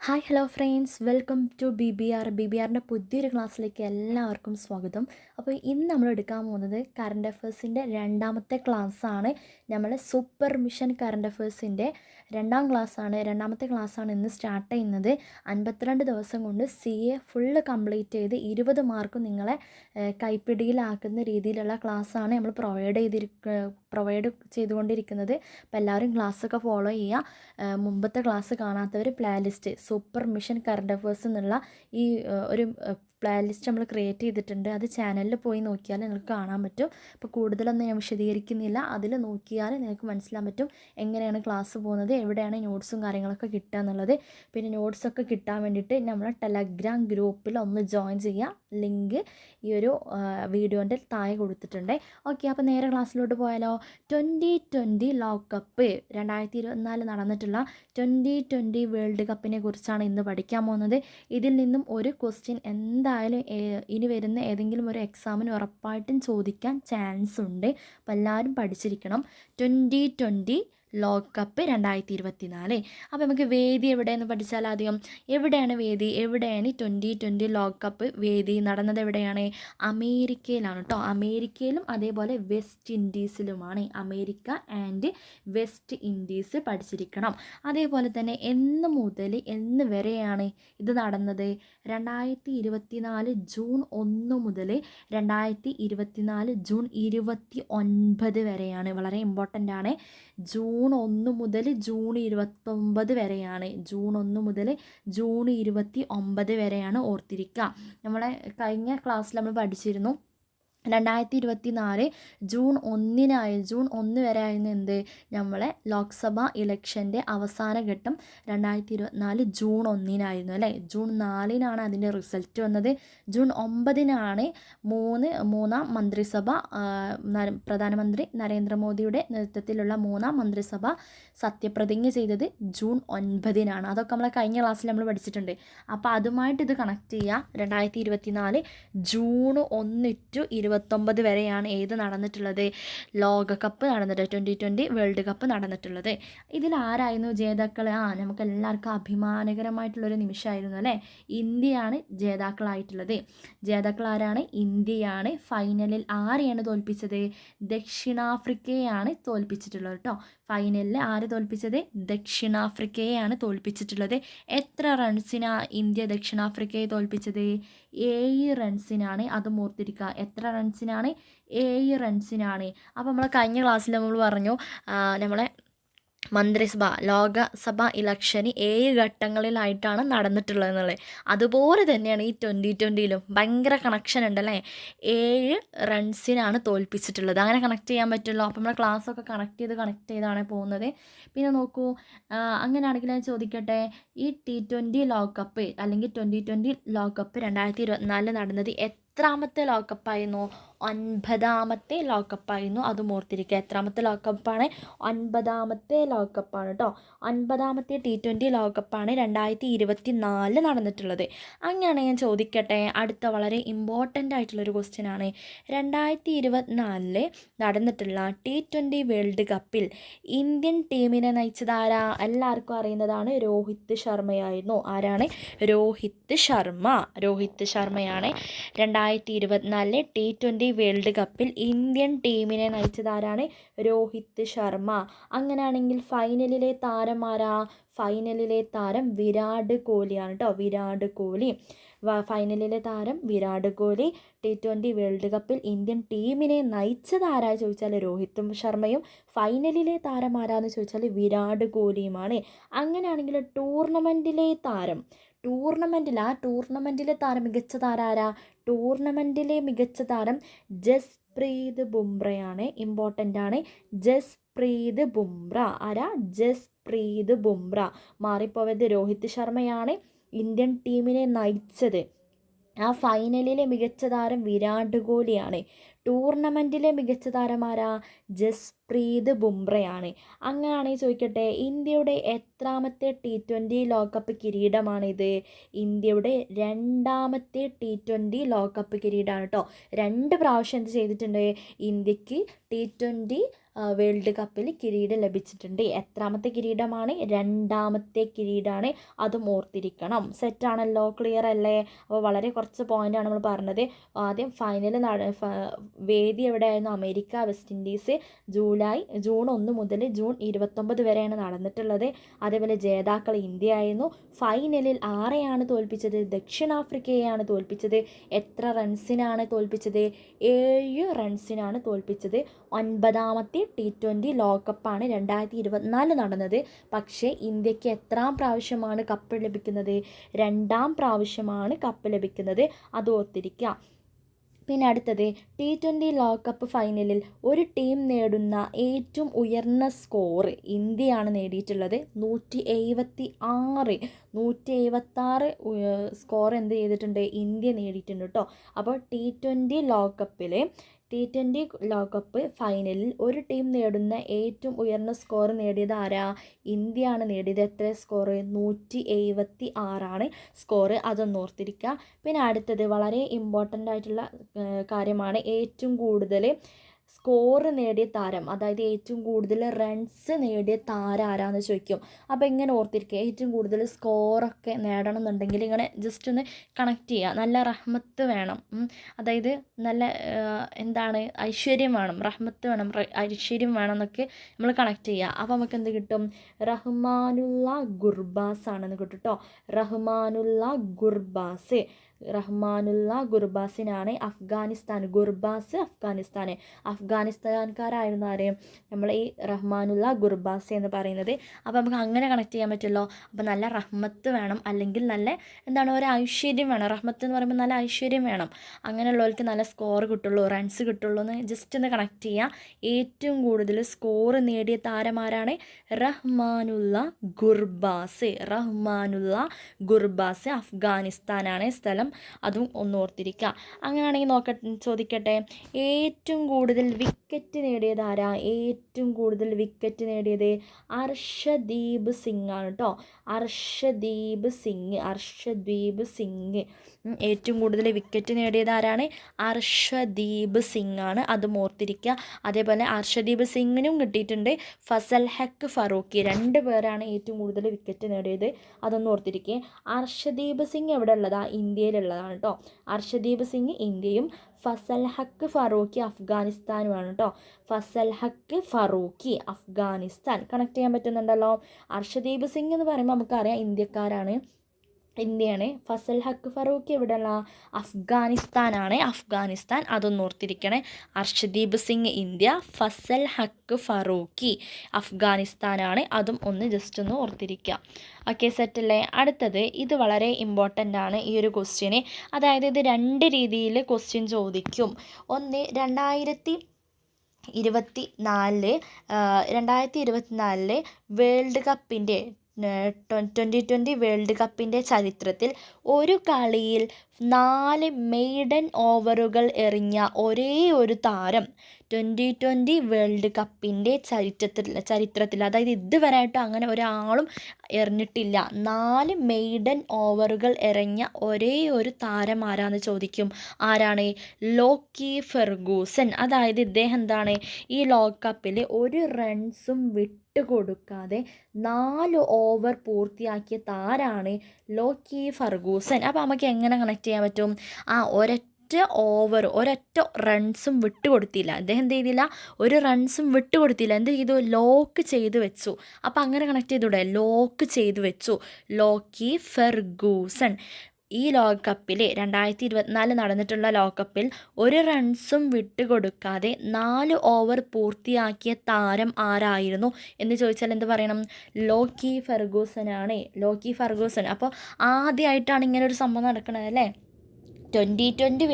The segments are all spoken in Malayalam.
Hi hello friends, welcome to B B ആറിൻ്റെ പുതിയൊരു ക്ലാസ്സിലേക്ക് എല്ലാവർക്കും സ്വാഗതം. അപ്പോൾ ഇന്ന് നമ്മൾ എടുക്കാൻ പോകുന്നത് കറണ്ട് അഫേഴ്സിൻ്റെ രണ്ടാമത്തെ ക്ലാസ്സാണ്. നമ്മൾ സൂപ്പർ മിഷൻ കറണ്ട് അഫേഴ്സിൻ്റെ രണ്ടാമത്തെ ക്ലാസ്സാണ് ഇന്ന് സ്റ്റാർട്ട് ചെയ്യുന്നത്. 52 ദിവസം കൊണ്ട് CA ഫുള്ള് കംപ്ലീറ്റ് ചെയ്ത് 20 മാർക്കും നിങ്ങളെ കൈപ്പിടിയിലാക്കുന്ന രീതിയിലുള്ള ക്ലാസ്സാണ് നമ്മൾ പ്രൊവൈഡ് ചെയ്തുകൊണ്ടിരിക്കുന്നത്. അപ്പോൾ എല്ലാവരും ക്ലാസ്സൊക്കെ ഫോളോ ചെയ്യുക. മുമ്പത്തെ ക്ലാസ് കാണാത്തവർ playlist super mission current affairs എന്നുള്ള ഈ ഒരു പ്ലേലിസ്റ്റ് നമ്മൾ ക്രിയേറ്റ് ചെയ്തിട്ടുണ്ട്. അത് ചാനലിൽ പോയി നോക്കിയാൽ നിങ്ങൾക്ക് കാണാൻ പറ്റും. അപ്പോൾ കൂടുതലൊന്നും ഞാൻ വിശദീകരിക്കുന്നില്ല. അതിൽ നോക്കിയാൽ നിങ്ങൾക്ക് മനസ്സിലാൻ പറ്റും എങ്ങനെയാണ് ക്ലാസ് പോകുന്നത്, എവിടെയാണ് നോട്ട്സും കാര്യങ്ങളൊക്കെ കിട്ടുക എന്നുള്ളത്. പിന്നെ നോട്ട്സൊക്കെ കിട്ടാൻ വേണ്ടിയിട്ട് നമ്മൾ ടെലഗ്രാം ഗ്രൂപ്പിൽ ഒന്ന് ജോയിൻ ചെയ്യുക. ലിങ്ക് ഈ ഒരു വീഡിയോൻ്റെ താഴെ കൊടുത്തിട്ടുണ്ട്. ഓക്കെ, അപ്പോൾ നേരെ ക്ലാസ്സിലോട്ട് പോയാലോ. 2020 ലോകകപ്പ് 2024 നടന്നിട്ടുള്ള 2020 വേൾഡ് കപ്പിനെ കുറിച്ചാണ് ഇന്ന് പഠിക്കാൻ പോകുന്നത്. ഇതിൽ നിന്നും ഒരു ക്വസ്റ്റ്യൻ എന്തായാലും ഇനി വരുന്ന ഏതെങ്കിലും ഒരു എക്സാമിന് ഉറപ്പായിട്ടും ചോദിക്കാൻ ചാൻസ് ഉണ്ട്. അപ്പോൾ എല്ലാവരും പഠിച്ചിരിക്കണം. 2020 ലോകകപ്പ് 2024. അപ്പോൾ നമുക്ക് വേദി എവിടെയെന്ന് പഠിച്ചാൽ ആദ്യം എവിടെയാണ് വേദി, എവിടെയാണ് 2020 ലോകകപ്പ് വേദി നടന്നത്, എവിടെയാണ്? അമേരിക്കയിലാണ് കേട്ടോ. അമേരിക്കയിലും അതേപോലെ വെസ്റ്റ് ഇൻഡീസിലുമാണ്. അമേരിക്ക ആൻഡ് വെസ്റ്റ് ഇൻഡീസ് പഠിച്ചിരിക്കണം. അതേപോലെ തന്നെ എന്ന് മുതൽ എന്ന് വരെയാണ് ഇത് നടന്നത്? 2024 ജൂൺ 1 മുതൽ 2024 ജൂൺ 29 വരെയാണ്. വളരെ ഇമ്പോർട്ടൻ്റ് ആണ്. ജൂൺ 1 മുതൽ ജൂൺ 29 വരെയാണ്. ജൂൺ 1 മുതൽ ജൂൺ 29 വരെയാണ്. ഓർത്തിരിക്കുക. നമ്മളെ കഴിഞ്ഞ ക്ലാസ്സിൽ നമ്മൾ പഠിച്ചിരുന്നു 2024 ജൂൺ 1 വരെ ആയിരുന്നു എന്ത്, നമ്മളെ ലോക്സഭ ഇലക്ഷൻ്റെ അവസാന ഘട്ടം 2024 ജൂൺ 1 അല്ലേ. ജൂൺ 4 അതിൻ്റെ റിസൾട്ട് വന്നത്. ജൂൺ 9 മൂന്നാം മന്ത്രിസഭ, പ്രധാനമന്ത്രി നരേന്ദ്രമോദിയുടെ നേതൃത്വത്തിലുള്ള മൂന്നാം മന്ത്രിസഭ സത്യപ്രതിജ്ഞ ചെയ്തത് ജൂൺ 9. അതൊക്കെ നമ്മളെ കഴിഞ്ഞ ക്ലാസ്സിൽ നമ്മൾ പഠിച്ചിട്ടുണ്ട്. അപ്പോൾ അതുമായിട്ട് ഇത് കണക്ട് ചെയ്യുക. 2024 ജൂൺ 1 ടു 29 വരെയാണ് ഏത് നടന്നിട്ടുള്ളത്? ലോകകപ്പ് നടന്നിട്ട് 2020 വേൾഡ് കപ്പ് നടന്നിട്ടുള്ളത്. ഇതിൽ ആരായിരുന്നു ജേതാക്കൾ? നമുക്ക് എല്ലാവർക്കും അഭിമാനകരമായിട്ടുള്ളൊരു നിമിഷമായിരുന്നു അല്ലേ. ഇന്ത്യയാണ് ജേതാക്കളായിട്ടുള്ളത്. ജേതാക്കൾ ആരാണ്? ഇന്ത്യയാണ്. ഫൈനലിൽ ആരെയാണ് തോൽപ്പിച്ചത്? ദക്ഷിണാഫ്രിക്കയെയാണ് തോൽപ്പിച്ചിട്ടുള്ളത് കേട്ടോ. ഫൈനലിൽ ആര് തോൽപ്പിച്ചത്? ദക്ഷിണാഫ്രിക്കയെയാണ് തോൽപ്പിച്ചിട്ടുള്ളത്. എത്ര റൺസിനാണ് ഇന്ത്യ ദക്ഷിണാഫ്രിക്കയെ തോൽപ്പിച്ചത്? 7 റൺസിനാണ്. അത് ഓർത്തിരിക്കുക. എത്ര റൺസിനാണ്? 7 റൺസിനാണ്. അപ്പോൾ നമ്മൾ കഴിഞ്ഞ ക്ലാസ്സിൽ നമ്മൾ പറഞ്ഞു നമ്മളെ ലോകസഭ ഇലക്ഷന് 7 ഘട്ടങ്ങളിലായിട്ടാണ് നടന്നിട്ടുള്ളത് എന്നുള്ളത്. അതുപോലെ തന്നെയാണ് ഈ 2020യിലും. ഭയങ്കര കണക്ഷൻ ഉണ്ടല്ലേ. 7 റൺസിനാണ് തോൽപ്പിച്ചിട്ടുള്ളത്. അങ്ങനെ കണക്ട് ചെയ്യാൻ പറ്റുള്ളൂ. അപ്പോൾ നമ്മൾ ക്ലാസ്സൊക്കെ കണക്ട് ചെയ്താണ് പോകുന്നത്. പിന്നെ നോക്കൂ, അങ്ങനെയാണെങ്കിൽ ഞാൻ ചോദിക്കട്ടെ, ഈ T20 ലോകകപ്പ് അല്ലെങ്കിൽ 2020 ലോകകപ്പ് 2024 നടന്നത് എത്രാമത്തെ ലോകകപ്പായിരുന്നു? 9ാമത്തെ ലോകകപ്പായിരുന്നു. അതും ഓർത്തിരിക്കുക. എത്രാമത്തെ ലോകകപ്പാണ്? 9ാമത്തെ ലോകകപ്പാണ് കേട്ടോ. 9ാമത്തെ T20 ലോകകപ്പാണ് 2024 നടന്നിട്ടുള്ളത്. അങ്ങനെയാണ് ഞാൻ ചോദിക്കട്ടെ, അടുത്ത വളരെ ഇമ്പോർട്ടൻ്റ് ആയിട്ടുള്ളൊരു ക്വസ്റ്റ്യൻ ആണ്. 2024 നടന്നിട്ടുള്ള T20 വേൾഡ് കപ്പിൽ ഇന്ത്യൻ ടീമിനെ നയിച്ചത് ആരാ? എല്ലാവർക്കും അറിയുന്നതാണ്. രോഹിത് ശർമ്മയായിരുന്നു. ആരാണ്? രോഹിത് ശർമ്മയാണ് 2024 T20 വേൾഡ് കപ്പിൽ ഇന്ത്യൻ ടീമിനെ നയിച്ചത് ആരാണ്? രോഹിത് ശർമ്മ. അങ്ങനെയാണെങ്കിൽ ഫൈനലിലെ താരം ആരാ? ഫൈനലിലെ താരം വിരാട് കോഹ്ലിയാണ് കേട്ടോ. ഫൈനലിലെ താരം വിരാട് കോഹ്ലി. T20 വേൾഡ് കപ്പിൽ ഇന്ത്യൻ ടീമിനെ നയിച്ചത് ആരാ ചോദിച്ചാൽ രോഹിത് ശർമ്മയും. ഫൈനലിലെ താരം ആരാന്ന് ചോദിച്ചാൽ വിരാട് കോഹ്ലിയുമാണ്. അങ്ങനെയാണെങ്കിൽ ടൂർണമെൻറ്റിലെ താരം മികച്ച താരം ആരാ? ടൂർണമെൻറ്റിലെ മികച്ച താരം ജസ്പ്രീത് ബുംറയാണ്. ഇമ്പോർട്ടൻ്റ് ആണ്. ജസ്പ്രീത് ബുംറ. ആരാ? ജസ്പ്രീത് ബുംറ. മാറിപ്പോയത് രോഹിത് ശർമ്മയാണ് ഇന്ത്യൻ ടീമിനെ നയിച്ചത്. ആ ഫൈനലിലെ മികച്ച താരം വിരാട് കോഹ്ലിയാണ്. ടൂർണമെൻറ്റിലെ മികച്ച താരമാരാ? ജസ്പ്രീത് ബുംറയാണ്. അങ്ങനെയാണെങ്കിൽ ചോദിക്കട്ടെ, ഇന്ത്യയുടെ എത്രാമത്തെ T20 ലോകകപ്പ് കിരീടമാണിത്? ഇന്ത്യയുടെ രണ്ടാമത്തെ T20 ലോകകപ്പ് കിരീടമാണ് കേട്ടോ. 2 പ്രാവശ്യം എന്ത് ചെയ്തിട്ടുണ്ട്? ഇന്ത്യക്ക് T20 വേൾഡ് കപ്പിൽ കിരീടം ലഭിച്ചിട്ടുണ്ട്. എത്രാമത്തെ കിരീടമാണ്? രണ്ടാമത്തെ കിരീടമാണ്. അതും ഓർത്തിരിക്കണം. സെറ്റാണല്ലോ, ക്ലിയർ അല്ലേ? അപ്പോൾ വളരെ കുറച്ച് പോയിൻ്റാണ് നമ്മൾ പറഞ്ഞത്. ആദ്യം ഫൈനൽ വേദി എവിടെയായിരുന്നു? America, west Indies. ജൂൺ 1 മുതൽ ജൂൺ 29 വരെയാണ് നടന്നിട്ടുള്ളത്. അതേപോലെ ജേതാക്കൾ ഇന്ത്യ ആയിരുന്നു. ഫൈനലിൽ ആരെയാണ് തോൽപ്പിച്ചത്? ദക്ഷിണാഫ്രിക്കയെയാണ് തോൽപ്പിച്ചത്. എത്ര റൺസിനാണ് തോൽപ്പിച്ചത്? 7 റൺസിനാണ് തോൽപ്പിച്ചത്. 9ാമത്തെ T20 ലോകകപ്പാണ് 2024 നടന്നത്. പക്ഷേ ഇന്ത്യക്ക് എത്രാം പ്രാവശ്യമാണ് കപ്പ് ലഭിക്കുന്നത്? 2ാം പ്രാവശ്യമാണ് കപ്പ് ലഭിക്കുന്നത്. അത് ഓർത്തിരിക്കുക. പിന്നെ അടുത്തത്, T20 ലോകകപ്പ് ഫൈനലിൽ ഒരു ടീം നേടുന്ന ഏറ്റവും ഉയർന്ന സ്കോർ ഇന്ത്യയാണ് നേടിയിട്ടുള്ളത്. 176 സ്കോർ എന്ത് ചെയ്തിട്ടുണ്ട്? ഇന്ത്യ നേടിയിട്ടുണ്ട് കേട്ടോ. അപ്പോൾ T20 ലോകകപ്പ് ഫൈനലിൽ ഒരു ടീം നേടുന്ന ഏറ്റവും ഉയർന്ന സ്കോർ നേടിയത് ആരാ? ഇന്ത്യയാണ് നേടിയത്. എത്ര സ്കോർ? 176 സ്കോർ. അതൊന്ന് ഓർത്തിരിക്കുക. പിന്നെ അടുത്തത് വളരെ ഇമ്പോർട്ടൻ്റ് ആയിട്ടുള്ള കാര്യമാണ്. ഏറ്റവും കൂടുതൽ സ്കോർ നേടിയ താരം, അതായത് ഏറ്റവും കൂടുതൽ റൺസ് നേടിയ താരം ആരാന്ന് ചോദിക്കും. അപ്പോൾ ഇങ്ങനെ ഓർത്തിരിക്കുക, ഏറ്റവും കൂടുതൽ സ്കോറൊക്കെ നേടണം എന്നുണ്ടെങ്കിൽ ഇങ്ങനെ ജസ്റ്റ് ഒന്ന് കണക്ട് ചെയ്യുക. നല്ല റഹ്മത്ത് വേണം, അതായത് നല്ല എന്താണ്, ഐശ്വര്യം വേണം, റഹ്മത്ത് വേണം, ഐശ്വര്യം വേണം എന്നൊക്കെ നമ്മൾ കണക്ട് ചെയ്യുക. അപ്പോൾ നമുക്ക് എന്ത് കിട്ടും? റഹ്മാനുള്ള ഗുർബാസ് ആണെന്ന് കിട്ടും കേട്ടോ. റഹ്മാനുള്ള ഗുർബാസിനാണ് അഫ്ഗാനിസ്ഥാൻ. ഗുർബാസ് അഫ്ഗാനിസ്ഥാൻകാരായിരുന്നു ആരെയും നമ്മൾ ഈ റഹ്മാനുള്ള ഗുർബാസ് എന്ന് പറയുന്നത്. അപ്പോൾ നമുക്ക് അങ്ങനെ കണക്ട് ചെയ്യാൻ പറ്റുമല്ലോ. അപ്പോൾ നല്ല റഹ്മത്ത് വേണം, അല്ലെങ്കിൽ നല്ല എന്താണ്, ഒരു ഐശ്വര്യം വേണം. റഹ്മത്ത് എന്ന് പറയുമ്പോൾ നല്ല ഐശ്വര്യം വേണം. അങ്ങനെയുള്ളവർക്ക് നല്ല സ്കോർ കിട്ടുള്ളൂ, റൺസ് കിട്ടുള്ളൂ എന്ന് ജസ്റ്റ് ഒന്ന് കണക്ട് ചെയ്യുക. ഏറ്റവും കൂടുതൽ സ്കോർ നേടിയ താരമാരാണ്? റഹ്മാനുള്ള ഗുർബാസ്. അഫ്ഗാനിസ്ഥാനാണ് സ്ഥലം. അതും ഒന്ന് ഓർത്തിരിക്കുക. അങ്ങനെയാണെങ്കിൽ ചോദിക്കട്ടെ, ഏറ്റവും കൂടുതൽ വിക്കറ്റ് നേടിയത് ആരാ? ഏറ്റവും കൂടുതൽ വിക്കറ്റ് നേടിയത് അർഷദീപ് സിംഗ് ആണ് കേട്ടോ. അർഷദീപ് സിംഗ് ഏറ്റവും കൂടുതൽ വിക്കറ്റ് നേടിയത് ആരാണ്? അർഷദീപ് സിംഗ് ആണ്. അതും ഓർത്തിരിക്കുക. അതേപോലെ അർഷദീപ് സിംഗിനും കിട്ടിയിട്ടുണ്ട് ഫസൽ ഹക്ക് ഫറൂഖി. 2 പേരാണ് ഏറ്റവും കൂടുതൽ വിക്കറ്റ് നേടിയത്. അതൊന്നും ഓർത്തിരിക്കുക. അർഷദീപ് സിംഗ് എവിടെ ഉള്ളതാ? ഇന്ത്യയിലുള്ളതാണ് കേട്ടോ. അർഷദീപ് സിംഗ് ഇന്ത്യയും ഫസൽ ഹക്ക് ഫറൂഖി അഫ്ഗാനിസ്ഥാനുമാണ് കേട്ടോ. ഫസൽ ഹക്ക് ഫറൂഖി അഫ്ഗാനിസ്ഥാൻ. കണക്ട് ചെയ്യാൻ പറ്റുന്നുണ്ടല്ലോ. അർഷദീപ് സിംഗ് എന്ന് പറയുമ്പോൾ നമുക്കറിയാം ഇന്ത്യക്കാരാണ്, ഇന്ത്യയാണ്. ഫസൽ ഹക്ക് ഫറൂഖി എവിടെയുള്ള? അഫ്ഗാനിസ്ഥാനാണ്. അഫ്ഗാനിസ്ഥാൻ. അതൊന്ന് ഓർത്തിരിക്കണേ. അർഷദീപ് സിംഗ് ഇന്ത്യ, ഫസൽ ഹക്ക് ഫറൂഖി അഫ്ഗാനിസ്ഥാനാണ്. അതും ഒന്ന് ജസ്റ്റ് ഒന്ന് ഓർത്തിരിക്കുക. ഓക്കെ, സെറ്റല്ലേ? അടുത്തത്, ഇത് വളരെ ഇമ്പോർട്ടൻ്റ് ആണ് ഈ ഒരു ക്വസ്റ്റ്യന്. അതായത് ഇത് 2 രീതിയിൽ ക്വസ്റ്റ്യൻ ചോദിക്കും. ഒന്ന്, 2024 വേൾഡ് കപ്പിൻ്റെ 2020 വേൾഡ് കപ്പിൻ്റെ ചരിത്രത്തിൽ ഒരു കളിയിൽ 4 മെയ്ഡൻ ഓവറുകൾ എറിഞ്ഞ ഒരേ ഒരു താരം 2020 വേൾഡ് കപ്പിൻ്റെ ചരിത്രത്തിൽ, അതായത് ഇതുവരെയായിട്ടും അങ്ങനെ ഒരാളും എറിഞ്ഞിട്ടില്ല. 4 മെയ്ഡൻ ഓവറുകൾ എറിഞ്ഞ ഒരേ ഒരു താരം ആരാന്ന് ചോദിക്കും. ആരാണ്? Lockie Ferguson. അതായത് ഇദ്ദേഹം എന്താണ്, ഈ ലോകകപ്പിൽ ഒരു റൺസും കൊടുക്കാതെ 4 ഓവർ പൂർത്തിയാക്കിയ താരാണ് ലോക്കി ഫെർഗൂസൺ. അപ്പോൾ നമുക്ക് എങ്ങനെ കണക്ട് ചെയ്യാൻ പറ്റും? ഒരൊറ്റ റൺസും വിട്ടുകൊടുത്തില്ല. അദ്ദേഹം എന്ത് ചെയ്തില്ല? ഒരു റൺസും വിട്ടുകൊടുത്തില്ല. എന്ത് ചെയ്തു? ലോക്ക് ചെയ്ത് വെച്ചു. അപ്പോൾ അങ്ങനെ കണക്ട് ചെയ്തൂടെ? ലോക്ക് ചെയ്ത് വെച്ചു. Lockie Ferguson. ഈ ലോകകപ്പിൽ 2024 നടന്നിട്ടുള്ള ലോകകപ്പിൽ ഒരു റൺസും വിട്ടുകൊടുക്കാതെ 4 ഓവർ പൂർത്തിയാക്കിയ താരം ആരായിരുന്നു എന്ന് ചോദിച്ചാൽ എന്ത് പറയണം? ലോക്കി ഫെർഗൂസൺ ആണ്. Lockie Ferguson. അപ്പോൾ ആദ്യമായിട്ടാണ് ഇങ്ങനെ ഒരു സംഭവം നടക്കുന്നത് അല്ലേ? ട്വൻ്റി ട്വൻ്റി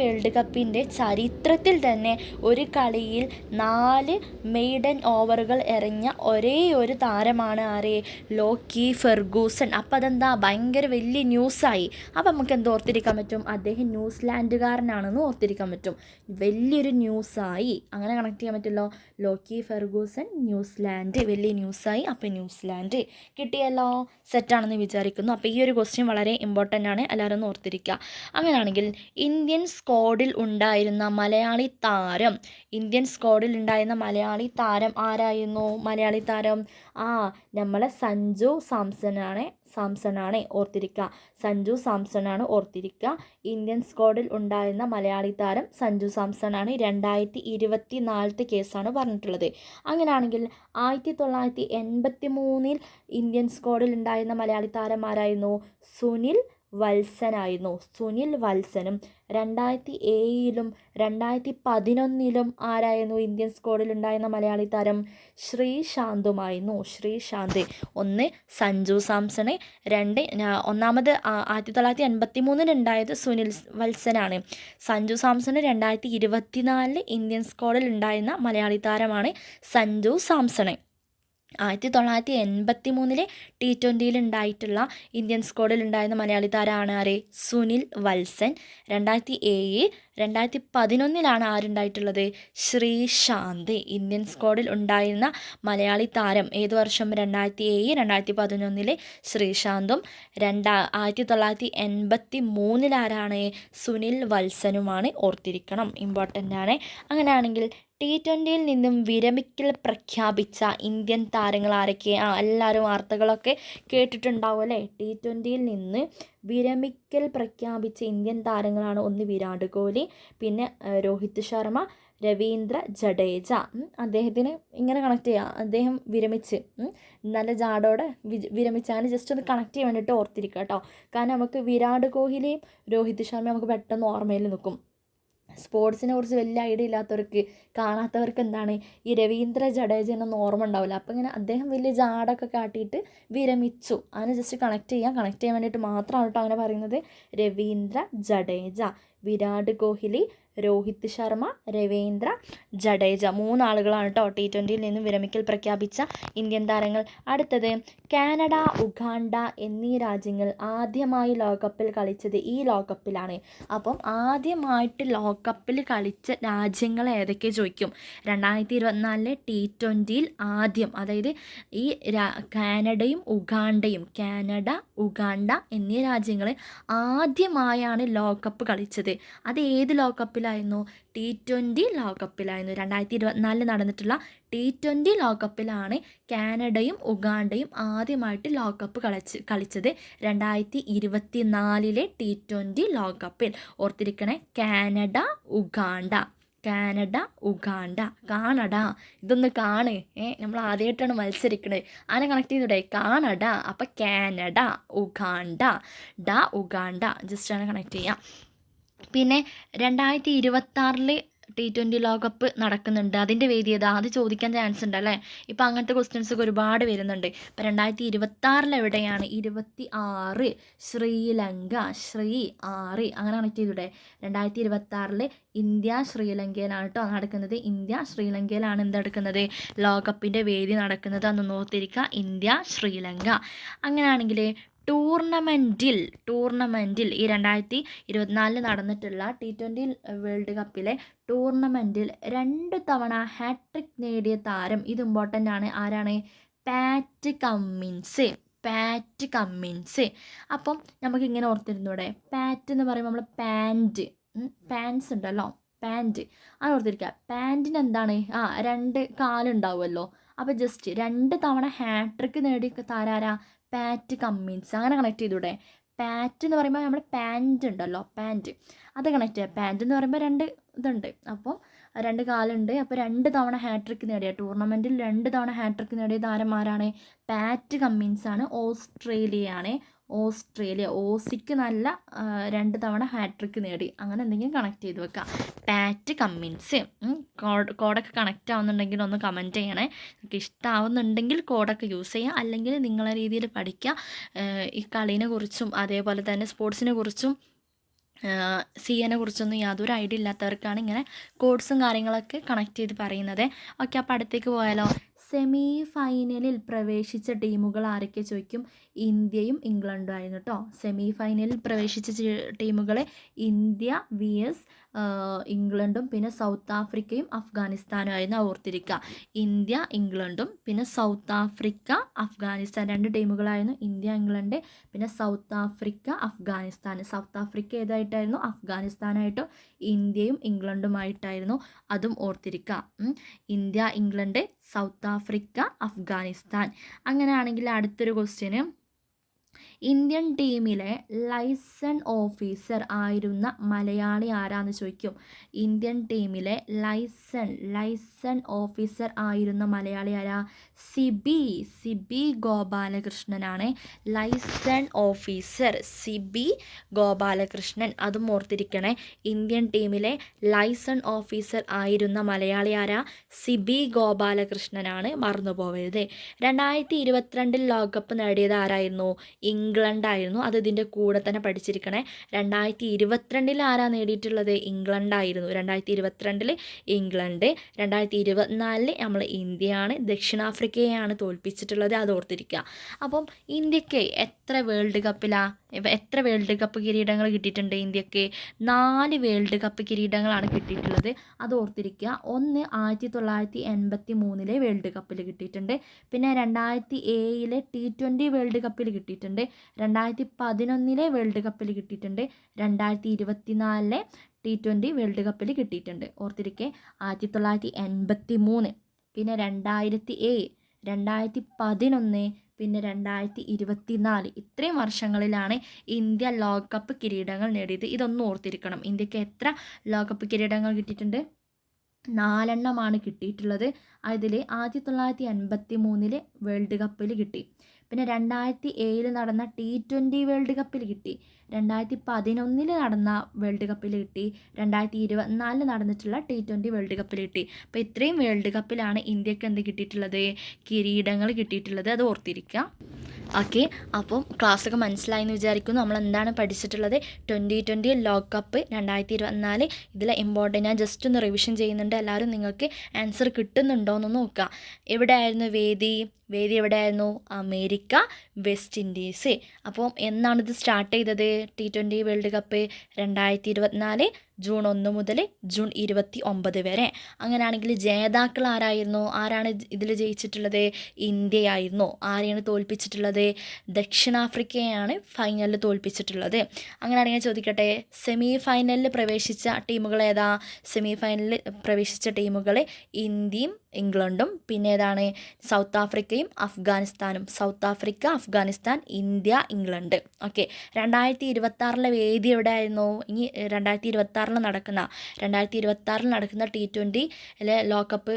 വേൾഡ് കപ്പിൻ്റെ ചരിത്രത്തിൽ തന്നെ ഒരു കളിയിൽ 4 മെയ്ഡൻ ഓവറുകൾ എറിഞ്ഞ ഒരേ ഒരു താരമാണ് ആര്? Lockie Ferguson. അപ്പോൾ അതെന്താ ഭയങ്കര വലിയ ന്യൂസായി. അപ്പോൾ നമുക്ക് എന്ത് ഓർത്തിരിക്കാൻ പറ്റും? അദ്ദേഹം ന്യൂസിലാൻഡുകാരനാണെന്ന് ഓർത്തിരിക്കാൻ പറ്റും. വലിയൊരു ന്യൂസായി, അങ്ങനെ കണക്ട് ചെയ്യാൻ പറ്റുമല്ലോ. ലോക്കി ഫെർഗൂസൺ, ന്യൂസിലാൻഡ്, വലിയ ന്യൂസായി. അപ്പോൾ ന്യൂസിലാൻഡ് കിട്ടിയല്ലോ. സെറ്റാണെന്ന് വിചാരിക്കുന്നു. അപ്പോൾ ഈ ഒരു ക്വസ്റ്റ്യൻ വളരെ ഇമ്പോർട്ടൻ്റ് ആണ്, എല്ലാവരും ഒന്ന് ഓർത്തിരിക്കുക. അങ്ങനെയാണെങ്കിൽ ഇന്ത്യൻ സ്ക്വാഡിൽ ഉണ്ടായിരുന്ന മലയാളി താരം ആരായിരുന്നു? മലയാളി താരം നമ്മളെ സഞ്ജു സാംസണാണ് ഓർത്തിരിക്കുക. ഇന്ത്യൻ സ്ക്വാഡിൽ ഉണ്ടായിരുന്ന മലയാളി താരം സഞ്ജു സാംസണാണ്. 2024 കേസാണ് പറഞ്ഞിട്ടുള്ളത്. അങ്ങനെയാണെങ്കിൽ 1983 ഇന്ത്യൻ സ്ക്വാഡിൽ ഉണ്ടായിരുന്ന മലയാളി താരം ആരായിരുന്നു? സുനിൽ വത്സനും 2007 2011 ആരായിരുന്നു ഇന്ത്യൻ സ്ക്വാഡിൽ ഉണ്ടായിരുന്ന മലയാളി താരം? ശ്രീശാന്ത്. ഒന്ന് സഞ്ജു സാംസണ്, ഒന്നാമത് 1983 ഉണ്ടായത് സുനിൽ വത്സനാണ്. സഞ്ജു സാംസണ് 2024 ഇന്ത്യൻ സ്ക്വാഡിൽ ഉണ്ടായിരുന്ന മലയാളി താരമാണ് സഞ്ജു സാംസണ്. 1983 T20 ഉണ്ടായിട്ടുള്ള ഇന്ത്യൻ സ്ക്വാഡിൽ ഉണ്ടായിരുന്ന മലയാളി താരമാണ് ആര്? സുനിൽ വത്സൻ. 2007 2011 ആരുണ്ടായിട്ടുള്ളത്? ശ്രീശാന്ത്. ഇന്ത്യൻ സ്ക്വാഡിൽ ഉണ്ടായിരുന്ന മലയാളി താരം ഏത് വർഷം? 2007 2011 ശ്രീശാന്തും 1983 ആരാണ്? സുനിൽ വത്സനുമാണ്. ഓർത്തിരിക്കണം, ഇമ്പോർട്ടൻ്റ് ആണ്. അങ്ങനെയാണെങ്കിൽ T20 നിന്നും വിരമിക്കൽ പ്രഖ്യാപിച്ച ഇന്ത്യൻ താരങ്ങൾ ആരൊക്കെ? എല്ലാവരും വാർത്തകളൊക്കെ കേട്ടിട്ടുണ്ടാവും അല്ലേ? T20 നിന്ന് വിരമിക്കൽ പ്രഖ്യാപിച്ച ഇന്ത്യൻ താരങ്ങളാണ്. ഒന്ന് വിരാട് കോഹ്ലി, പിന്നെ രോഹിത് ശർമ്മ, രവീന്ദ്ര ജഡേജ. അദ്ദേഹത്തിന് ഇങ്ങനെ കണക്ട് ചെയ്യാം, അദ്ദേഹം വിരമിച്ച് നല്ല ജാടോടെ വിരമിച്ച്, അങ്ങനെ ജസ്റ്റ് ഒന്ന് കണക്ട് ചെയ്യാൻ വേണ്ടിയിട്ട് ഓർത്തിരിക്കുക കേട്ടോ. കാരണം നമുക്ക് വിരാട് കോഹ്ലിയും രോഹിത് ശർമ്മയും നമുക്ക് പെട്ടെന്ന് ഓർമ്മയിൽ നിൽക്കും. സ്പോർട്സിനെ കുറിച്ച് വലിയ ഐഡിയ ഇല്ലാത്തവർക്ക്, കാണാത്തവർക്ക് എന്താണ് ഈ രവീന്ദ്ര ജഡേജനൊന്നും ഓർമ്മ ഉണ്ടാവില്ല. അപ്പോൾ ഇങ്ങനെ അദ്ദേഹം വലിയ ജാടൊക്കെ കാട്ടിയിട്ട് വിരമിച്ചു, അങ്ങനെ ജസ്റ്റ് കണക്ട് ചെയ്യാൻ വേണ്ടിയിട്ട് മാത്രമാണ് കേട്ടോ അങ്ങനെ പറയുന്നത്. രവീന്ദ്ര ജഡേജ, വിരാട് കോഹ്ലി, രോഹിത് ശർമ്മ, രവീന്ദ്ര ജഡേജ, 3 ആളുകളാണ് കേട്ടോ T20 നിന്നും വിരമിക്കൽ പ്രഖ്യാപിച്ച ഇന്ത്യൻ താരങ്ങൾ. അടുത്തത് കാനഡ, ഉഗാണ്ട എന്നീ രാജ്യങ്ങൾ ആദ്യമായി ലോകകപ്പിൽ കളിച്ചത് ഈ ലോകകപ്പിലാണ്. അപ്പം ആദ്യമായിട്ട് ലോകകപ്പിൽ കളിച്ച രാജ്യങ്ങൾ ഏതൊക്കെ ചോദിക്കും? 2024 T20 ആദ്യം, അതായത് ഈ കാനഡ, ഉഗാണ്ട എന്നീ രാജ്യങ്ങൾ ആദ്യമായാണ് ലോകകപ്പ് കളിച്ചത്. അത് ഏത് ലോകകപ്പിലായിരുന്നു? T20 ലോകകപ്പിലായിരുന്നു. 2024 നടന്നിട്ടുള്ള T20 ലോകകപ്പിലാണ് കാനഡയും ഉഗാണ്ടയും ആദ്യമായിട്ട് ലോകകപ്പ് കളിച്ചത്. 2024 T20 ലോകകപ്പിൽ. ഓർത്തിരിക്കണേ, കാനഡ കാണട, ഇതൊന്ന് കാണ്. നമ്മൾ ആദ്യമായിട്ടാണ് മത്സരിക്കണത്, അങ്ങനെ കണക്ട് ചെയ്തൂടെ? കാണട. അപ്പം കാനഡ, ഉഗാണ്ട ജസ്റ്റ് ആണ് കണക്ട് ചെയ്യാം. പിന്നെ 2026 T20 ലോകകപ്പ് നടക്കുന്നുണ്ട്. അതിൻ്റെ വേദി ഏതാ? അത് ചോദിക്കാൻ ചാൻസ് ഉണ്ട് അല്ലേ? ഇപ്പം അങ്ങനത്തെ ക്വസ്റ്റ്യൻസ് ഒക്കെ ഒരുപാട് വരുന്നുണ്ട്. ഇപ്പം 2026 എവിടെയാണ്? 26 ശ്രീലങ്ക, അങ്ങനെ കണക്ട് ചെയ്തൂടെ? 2026 ഇന്ത്യ ശ്രീലങ്കയിലാണ് കേട്ടോ നടക്കുന്നത്. ഇന്ത്യ ശ്രീലങ്കയിലാണ് എന്തെടുക്കുന്നത്? ലോകകപ്പിൻ്റെ വേദി നടക്കുന്നത്. അന്ന് ഓർത്തിരിക്കുക, ഇന്ത്യ ശ്രീലങ്ക. അങ്ങനെയാണെങ്കിൽ ടൂർണമെൻറ്റിൽ ഈ 2024 നടന്നിട്ടുള്ള T20 വേൾഡ് കപ്പിലെ ടൂർണമെൻറ്റിൽ 2 തവണ ഹാട്രിക് നേടിയ താരം, ഇത് ഇമ്പോർട്ടൻ്റ് ആണ്, ആരാണ്? Pat Cummins. അപ്പം നമുക്കിങ്ങനെ ഓർത്തിരുന്നൂടെ? പാറ്റ് എന്ന് പറയുമ്പോൾ നമ്മൾ പാൻസ് ഉണ്ടല്ലോ, പാൻറ്റ്, അത് ഓർത്തിരിക്കുക. പാൻറ്റിന് എന്താണ്? 2 കാലുണ്ടാവുമല്ലോ. അപ്പോൾ ജസ്റ്റ് 2 തവണ ഹാട്രിക് നേടിയ താരാരാ? Pat Cummins. അങ്ങനെ കണക്ട് ചെയ്തൂടെ? പാറ്റ് എന്ന് പറയുമ്പോൾ നമ്മൾ പാൻറ്റ് ഉണ്ടല്ലോ, പാൻറ്റ്, അത് കണക്ട് ചെയ്യുക. പാൻറ്റ് എന്ന് പറയുമ്പോൾ 2 ഇതുണ്ട്, അപ്പോൾ 2 കാലുണ്ട്. അപ്പോൾ 2 തവണ ഹാട്രിക് നേടിയ, ടൂർണമെൻറ്റിൽ 2 തവണ ഹാട്രിക് നേടിയ താരന്മാരാണ്? പാറ്റ് കമ്മിൻസ് ആണ്. ഓസ്ട്രേലിയയാണ്. ഓസ്ട്രേലിയ, ഓസിക്ക് നല്ല 2 തവണ ഹാട്രിക്ക് നേടി. അങ്ങനെ എന്തെങ്കിലും കണക്ട് ചെയ്ത് വെക്കാം. Pat Cummins. കോഡൊക്കെ കണക്റ്റ് ആവുന്നുണ്ടെങ്കിൽ ഒന്ന് കമൻറ്റ് ചെയ്യണേ. നിങ്ങൾക്ക് ഇഷ്ടമാവുന്നുണ്ടെങ്കിൽ കോഡൊക്കെ യൂസ് ചെയ്യുക, അല്ലെങ്കിൽ നിങ്ങളെ രീതിയിൽ പഠിക്കുക. ഈ കളീനെ കുറിച്ചും അതേപോലെ തന്നെ സ്പോർട്സിനെ കുറിച്ചും CA കുറിച്ചൊന്നും യാതൊരു ഐഡിയ ഇല്ലാത്തവർക്കാണ് ഇങ്ങനെ കോഡ്സും കാര്യങ്ങളൊക്കെ കണക്ട് ചെയ്ത് പറയുന്നത്. ഓക്കെ, അപ്പോൾ അടുത്തേക്ക് പോയാലോ. സെമി ഫൈനലിൽ പ്രവേശിച്ച ടീമുകൾ ആരൊക്കെ ചോദിക്കും. ഇന്ത്യയും ഇംഗ്ലണ്ടും ആയിരുന്നു കേട്ടോ. സെമി ഫൈനലിൽ പ്രവേശിച്ച ടീമുകൾ ഇന്ത്യ VS ഇംഗ്ലണ്ടും പിന്നെ സൗത്ത് ആഫ്രിക്കയും അഫ്ഗാനിസ്ഥാനും ആയിരുന്നു. ഓർത്തിരിക്കുക, ഇന്ത്യ ഇംഗ്ലണ്ടും പിന്നെ സൗത്ത് ആഫ്രിക്ക അഫ്ഗാനിസ്ഥാൻ 2 ടീമുകളായിരുന്നു. ഇന്ത്യ ഇംഗ്ലണ്ട് പിന്നെ South Africa Afghanistan. South Africa ഏതായിട്ടായിരുന്നു? അഫ്ഗാനിസ്ഥാനായിട്ടും ഇന്ത്യയും ഇംഗ്ലണ്ടുമായിട്ടായിരുന്നു. അതും ഓർത്തിരിക്കുക. India England South Africa Afghanistan. അങ്ങനെയാണെങ്കിൽ അടുത്തൊരു ക്വസ്റ്റ്യന്, ഇന്ത്യൻ ടീമിലെ ലൈസൺ ഓഫീസർ ആയിരുന്ന മലയാളി ആരാന്ന് ചോദിക്കും. ഇന്ത്യൻ ടീമിലെ ലൈസൺ ഓഫീസർ ആയിരുന്ന മലയാളി ആരാ? സിബി ഗോപാലകൃഷ്ണനാണ് ലൈസൺ ഓഫീസർ. സിബി ഗോപാലകൃഷ്ണൻ, അതും ഓർത്തിരിക്കണേ. ഇന്ത്യൻ ടീമിലെ ലൈസൺ ഓഫീസർ ആയിരുന്ന മലയാളി ആരാ? സിബി ഗോപാലകൃഷ്ണനാണ്, മറന്നുപോകരുത്. 2022 ലോകകപ്പ് നേടിയത് ആരായിരുന്നു? ഇംഗ്ലണ്ടായിരുന്നു. അത് ഇതിൻ്റെ കൂടെ തന്നെ പഠിച്ചിരിക്കണേ. 2022 ആരാ നേടിയിട്ടുള്ളത്? ഇംഗ്ലണ്ടായിരുന്നു. 2022 ഇംഗ്ലണ്ട്, 2024 നമ്മൾ ഇന്ത്യയാണ്, ദക്ഷിണാഫ്രിക്കയെയാണ് തോൽപ്പിച്ചിട്ടുള്ളത്. അത് ഓർത്തിരിക്കുക. അപ്പം ഇന്ത്യക്ക് എത്ര വേൾഡ് കപ്പ് കിരീടങ്ങൾ കിട്ടിയിട്ടുണ്ട്? ഇന്ത്യക്ക് 4 വേൾഡ് കപ്പ് കിരീടങ്ങളാണ് കിട്ടിയിട്ടുള്ളത്. അത് ഓർത്തിരിക്കുക. ഒന്ന് 1983 വേൾഡ് കപ്പിൽ കിട്ടിയിട്ടുണ്ട്. പിന്നെ 2007 T20 വേൾഡ് കപ്പിൽ കിട്ടിയിട്ടുണ്ട്. 2011 വേൾഡ് കപ്പിൽ കിട്ടിയിട്ടുണ്ട്. 2024 T20 വേൾഡ് കപ്പിൽ കിട്ടിയിട്ടുണ്ട്. ഓർത്തിരിക്കെ, 1983, പിന്നെ 2007, 2011, പിന്നെ 2024. ഇത്രയും വർഷങ്ങളിലാണ് ഇന്ത്യ ലോകകപ്പ് കിരീടങ്ങൾ നേടിയത്. ഇതൊന്നും ഓർത്തിരിക്കണം. ഇന്ത്യക്ക് എത്ര ലോകകപ്പ് കിരീടങ്ങൾ കിട്ടിയിട്ടുണ്ട്? 4 എണ്ണമാണ് കിട്ടിയിട്ടുള്ളത്. അതിൽ 1983 വേൾഡ് കപ്പിൽ കിട്ടി. പിന്നെ 2007 നടന്ന T20 വേൾഡ് കപ്പിൽ കിട്ടി. 2011 നടന്ന വേൾഡ് കപ്പിൽ കിട്ടി. 2024 നടന്നിട്ടുള്ള T20 വേൾഡ് കപ്പിൽ കിട്ടി. അപ്പോൾ ഇത്രയും വേൾഡ് കപ്പിലാണ് ഇന്ത്യക്ക് എന്ത് കിട്ടിയിട്ടുള്ളത്? കിരീടങ്ങൾ കിട്ടിയിട്ടുള്ളത്. അത് ഓർത്തിരിക്കുക. ഓക്കെ, അപ്പം ക്ലാസ്സൊക്കെ മനസ്സിലായെന്ന് വിചാരിക്കുന്നു. നമ്മൾ എന്താണ് പഠിച്ചിട്ടുള്ളത്? 2020 ലോകകപ്പ് 2024. ഇതിലെ ഇമ്പോർട്ടൻ്റ് ഞാൻ ജസ്റ്റ് ഒന്ന് റിവിഷൻ ചെയ്യുന്നുണ്ട്. എല്ലാവരും നിങ്ങൾക്ക് ആൻസർ കിട്ടുന്നുണ്ടോ എന്ന് നോക്കുക. എവിടെയായിരുന്നു വേദി എവിടെയായിരുന്നു? America, west Indies. അപ്പം എന്നാണിത് സ്റ്റാർട്ട് ചെയ്തത്? T20 വേൾഡ് കപ്പ് 2024 ജൂൺ 1 മുതൽ ജൂൺ 29 വരെ. അങ്ങനെയാണെങ്കിൽ ജേതാക്കൾ ആരായിരുന്നു? ആരാണ് ഇതിൽ ജയിച്ചിട്ടുള്ളത്? ഇന്ത്യയായിരുന്നു. ആരെയാണ് തോൽപ്പിച്ചിട്ടുള്ളത്? ദക്ഷിണാഫ്രിക്കയാണ് ഫൈനലിൽ തോൽപ്പിച്ചിട്ടുള്ളത്. അങ്ങനെയാണെങ്കിൽ ചോദിക്കട്ടെ, സെമി ഫൈനലിൽ പ്രവേശിച്ച ടീമുകൾ ഏതാ? സെമി ഫൈനലിൽ പ്രവേശിച്ച ടീമുകൾ ഇന്ത്യയും ഇംഗ്ലണ്ടും പിന്നെ ഏതാണ്? സൗത്ത് ആഫ്രിക്കയും അഫ്ഗാനിസ്ഥാനും. South Africa, Afghanistan, India, England. Okay, 2026 വേദി എവിടെയായിരുന്നു? ഇനി 2026 നടക്കുന്ന T20 ലോകകപ്പ്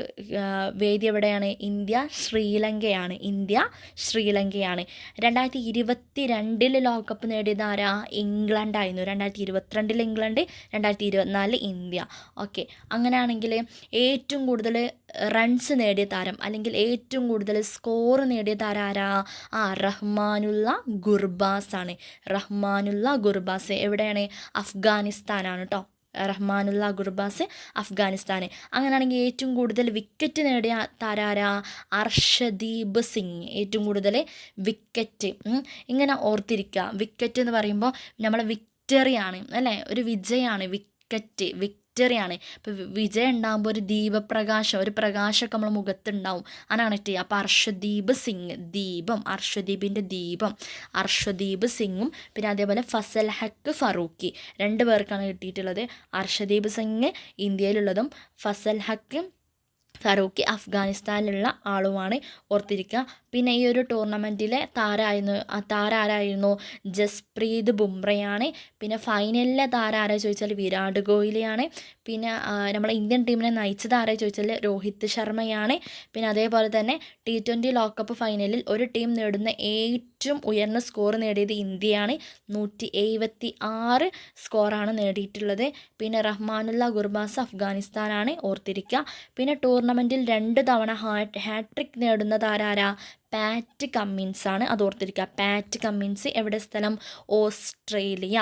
വേദി എവിടെയാണ്? ഇന്ത്യ ശ്രീലങ്കയാണ്. 2022 ലോകകപ്പ് നേടിയത് ആരാ? ഇംഗ്ലണ്ടായിരുന്നു. 2022 ഇംഗ്ലണ്ട്, 2024 ഇന്ത്യ. ഓക്കെ, അങ്ങനെയാണെങ്കിൽ ഏറ്റവും കൂടുതൽ റൺസ് നേടിയ താരം അല്ലെങ്കിൽ ഏറ്റവും കൂടുതൽ സ്കോർ നേടിയ താരം ആരാ? റഹ്മാനുള്ള ഗുർബാസ് ആണ്. റഹ്മാനുള്ള ഗുർബാസ് എവിടെയാണ്? അഫ്ഗാനിസ്ഥാനാണ് കേട്ടോ. റഹ്മാനുള്ള ഗുർബാസ് അഫ്ഗാനിസ്ഥാൻ. അങ്ങനെയാണെങ്കിൽ ഏറ്റവും കൂടുതൽ വിക്കറ്റ് നേടിയ താരാരാ? അർഷദീപ് സിംഗ്. ഏറ്റവും കൂടുതൽ വിക്കറ്റ്. ഇങ്ങനെ ഓർത്തിരിക്കുക. വിക്കറ്റ് എന്ന് പറയുമ്പോൾ നമ്മൾ വിക്ടറിയാണ് അല്ലേ? ഒരു വിജയമാണ് വിക്ടറിയാണ്. ഇപ്പോൾ വിജയം ഉണ്ടാകുമ്പോൾ ഒരു ദീപപ്രകാശം, ഒരു പ്രകാശമൊക്കെ നമ്മൾ മുഖത്തുണ്ടാവും. അതാണ് അപ്പോൾ അർഷദീപ് സിംഗ്, ദീപം, അർഷദീപിൻ്റെ ദീപം, അർഷദീപ് സിംഗും പിന്നെ അതേപോലെ ഫസൽ ഹക്ക് ഫറൂഖി 2 പേർക്കാണ് കിട്ടിയിട്ടുള്ളത്. അർഷദീപ് സിംഗ് ഇന്ത്യയിലുള്ളതും ഫസൽ ഹക്ക് ഫറൂഖി അഫ്ഗാനിസ്ഥാനിലുള്ള ആളുമാണ്. ഓർത്തിരിക്കുക. പിന്നെ ഈ ഒരു ടൂർണമെൻറ്റിലെ താരം ആരായിരുന്നു? ജസ്പ്രീത് ബുംറയാണ്. പിന്നെ ഫൈനലിലെ താരം ആരാ ചോദിച്ചാൽ വിരാട് കോഹ്ലിയാണ്. പിന്നെ നമ്മളെ ഇന്ത്യൻ ടീമിനെ നയിച്ചത് ആരാ ചോദിച്ചാൽ രോഹിത് ശർമ്മയാണ്. പിന്നെ അതേപോലെ തന്നെ T20 ലോകകപ്പ് ഫൈനലിൽ ഒരു ടീം നേടുന്ന ഏറ്റവും ഉയർന്ന സ്കോർ നേടിയത് ഇന്ത്യയാണ്. 176 സ്കോറാണ് നേടിയിട്ടുള്ളത്. പിന്നെ റഹ്മാനുല്ല ഗുർബാസ് അഫ്ഗാനിസ്ഥാനാണ്, ഓർത്തിരിക്കുക. പിന്നെ ടൂർണമെൻറ്റിൽ 2 തവണ ഹാട്രിക് നേടുന്നത് ആരാ? പാറ്റ് കമ്മിൻസ് ആണ്, അത് ഓർത്തിരിക്കുക. പാറ്റ് കമ്മിൻസ് എവിടെ സ്ഥലം? ഓസ്ട്രേലിയ,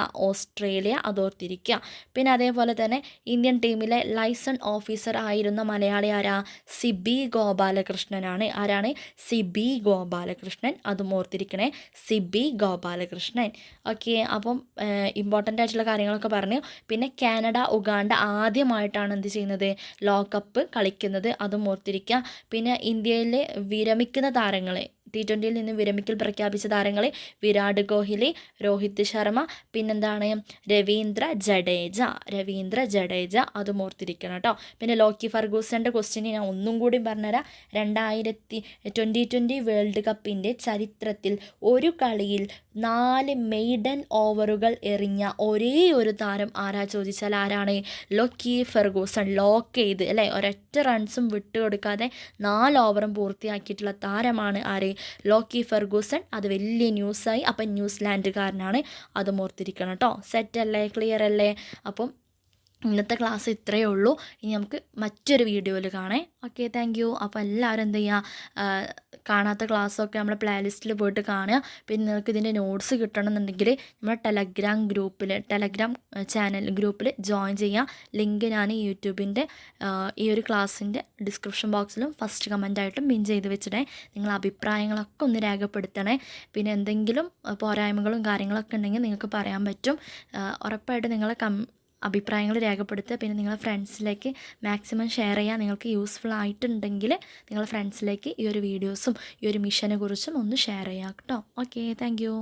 അത് ഓർത്തിരിക്കുക. പിന്നെ അതേപോലെ തന്നെ ഇന്ത്യൻ ടീമിലെ ലൈസൺ ഓഫീസർ ആയിരുന്ന മലയാളി ആരാ? സിബി ഗോപാലകൃഷ്ണനാണ്. ആരാണ്? സിബി ഗോപാലകൃഷ്ണൻ, അതും ഓർത്തിരിക്കണേ. സിബി ഗോപാലകൃഷ്ണൻ. ഓക്കെ, അപ്പം ഇമ്പോർട്ടൻ്റ് ആയിട്ടുള്ള കാര്യങ്ങളൊക്കെ പറഞ്ഞു. പിന്നെ കാനഡ ഉഗാണ്ട ആദ്യമായിട്ടാണ് എന്ത് ചെയ്യുന്നത്? ലോകകപ്പ് കളിക്കുന്നത്, അതും ഓർത്തിരിക്കുക. പിന്നെ ഇന്ത്യയിൽ വിരമിക്കുന്ന താരങ്ങൾ, T20യിൽ നിന്ന് വിരമിക്കൽ പ്രഖ്യാപിച്ച താരങ്ങൾ വിരാട് കോഹ്ലി, രോഹിത് ശർമ്മ, പിന്നെന്താണ് രവീന്ദ്ര ജഡേജ, അതും ഓർത്തിരിക്കണം കേട്ടോ. പിന്നെ ലോക്കി ഫർഗൂസൻ്റെ ക്വസ്റ്റ്യൻ ഞാൻ ഒന്നും കൂടി പറഞ്ഞുതരാം. 2020 വേൾഡ് കപ്പിൻ്റെ ചരിത്രത്തിൽ ഒരു കളിയിൽ 4 മെയ്ഡൻ ഓവറുകൾ എറിഞ്ഞ ഒരേ ഒരു താരം ആരാ ചോദിച്ചാൽ ആരാണ്? Lockie Ferguson. ലോക്ക് ചെയ്ത് അല്ലേ, ഒരൊറ്റ റൺസും വിട്ടുകൊടുക്കാതെ 4 ഓവറും പൂർത്തിയാക്കിയിട്ടുള്ള താരമാണ് ആര്? Lockie Ferguson. അത് വലിയ ന്യൂസായി. അപ്പം ന്യൂസിലാൻഡുകാരനാണ്, അതും ഓർത്തിരിക്കണം കേട്ടോ. സെറ്റ് അല്ലേ? ക്ലിയർ അല്ലേ? അപ്പം ഇന്നത്തെ ക്ലാസ് ഇത്രയേ ഉള്ളൂ. ഇനി നമുക്ക് മറ്റൊരു വീഡിയോയിൽ കാണാം. Okay, thank you. അപ്പോൾ എല്ലാവരും എന്ത് ചെയ്യുക, കാണാത്ത ക്ലാസ്സൊക്കെ നമ്മുടെ പ്ലേലിസ്റ്റിൽ പോയിട്ട് കാണുക. പിന്നെ നിങ്ങൾക്ക് ഇതിൻ്റെ നോട്ട്സ് കിട്ടണമെന്നുണ്ടെങ്കിൽ നമ്മുടെ ടെലഗ്രാം ചാനൽ ഗ്രൂപ്പിൽ ജോയിൻ ചെയ്യുക. ലിങ്ക് ഞാൻ യൂട്യൂബിൻ്റെ ഈ ഒരു ക്ലാസ്സിൻ്റെ ഡിസ്ക്രിപ്ഷൻ ബോക്സിലും ഫസ്റ്റ് കമൻറ്റായിട്ടും പിൻ ചെയ്ത് വെച്ചിട്ടേ. നിങ്ങളുടെ അഭിപ്രായങ്ങളൊക്കെ ഒന്ന് രേഖപ്പെടുത്തണേ. പിന്നെ എന്തെങ്കിലും പോരായ്മകളും കാര്യങ്ങളൊക്കെ ഉണ്ടെങ്കിൽ നിങ്ങൾക്ക് പറയാൻ പറ്റും. ഉറപ്പായിട്ട് നിങ്ങളെ അഭിപ്രായങ്ങൾ രേഖപ്പെടുത്തുക. പിന്നെ നിങ്ങളുടെ ഫ്രണ്ട്സിലേക്ക് മാക്സിമം ഷെയർ ചെയ്യുക. നിങ്ങൾക്ക് യൂസ്ഫുൾ ആയിട്ടുണ്ടെങ്കിൽ നിങ്ങളുടെ ഫ്രണ്ട്സിലേക്ക് ഈ ഒരു വീഡിയോസും ഈ ഒരു മിഷനെ കുറിച്ചും ഒന്ന് ഷെയർ ചെയ്യുക കേട്ടോ. Okay, thank you.